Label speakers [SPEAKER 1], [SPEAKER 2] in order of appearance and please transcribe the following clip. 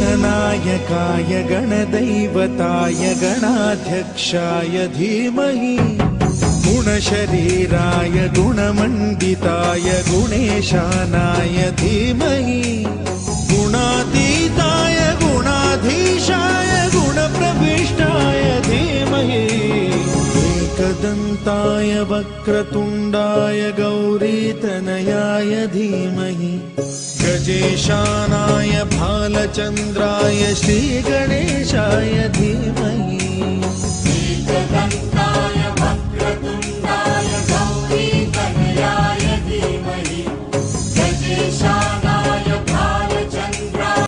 [SPEAKER 1] गणनायकाय गणदैवताय गणाध्यक्षाय धीमहि गुणशरीराय गुणमण्डिताय गुणेशानाय धीमहि गुणातीताय गुणाधीशाय गुणप्रविष्टाय धीमहि एकदन्ताय वक्रतुण्डाय गौरीतनयाय धीमहि गजेशानाय भालचन्द्राय श्रीगणेशाय धीमहि